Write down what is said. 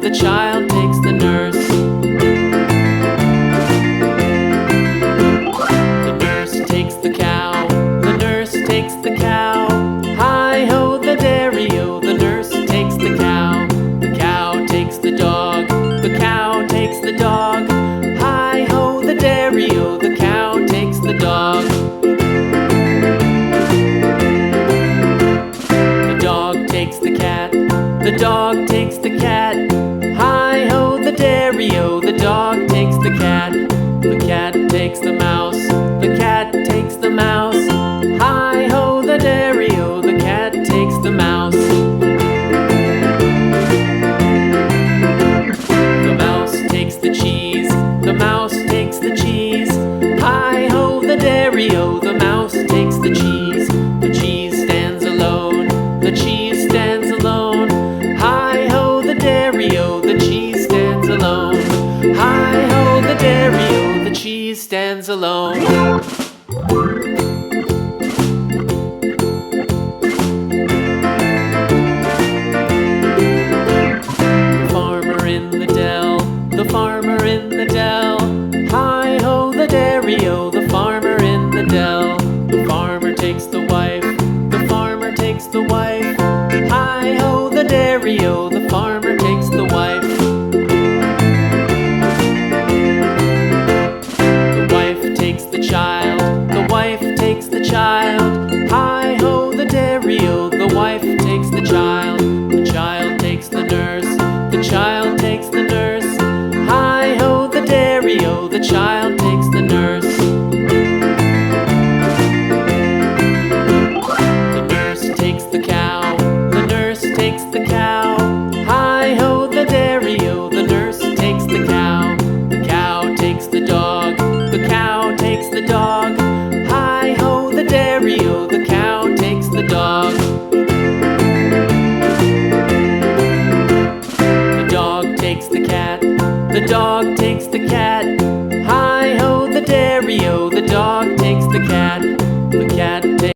the child takes the nurse. The nurse takes the cow, the nurse takes the cow. Hi-ho, the dairy-o, the nurse takes the cow. The cow takes the dog, the cow takes the dog. Hi-ho, the dairy-o, the cow takes the dog. The dog takes the cat, the dog takes the cat. Hi-ho, the dairy-o, the dog takes the cat. The cat takes the mouse, the cat takes the mouse. Hi-ho, the dairy-o, the cat takes the mouse. The mouse takes the cheese, the mouse takes the cheese. Hi-ho, the dairy-o, the mouse takes the cheese. The cheese stands alone, the cheese stands alone. Hi-ho, the dairy-o, the cheese stands alone. Hi-ho, the dairy-o, the cheese stands alone. The farmer in the dell, the farmer in the dell. Hi-ho, the dairy-o, the farmer in the dell. The farmer takes the wife, the farmer takes the wife. Hi-ho, the dairy-o, the farmer takes the wife. The wife takes the child, the wife takes the child. Hi-ho, the dairy-o, the wife takes the child. The child takes the nurse, the child takes the nurse. Hi-ho, the dairy-o, the child takes the nurse. The nurse takes the cow, the nurse takes the cow. Hi-ho, the dairy-o, the nurse takes the cow. The cow takes the dog, the cow takes the dog. Hi-ho, the dairy-o, the cow takes the dog. The dog takes the cat, the dog takes the cat. Hi-ho, the dairy-o, the dog takes the cat. The cat takes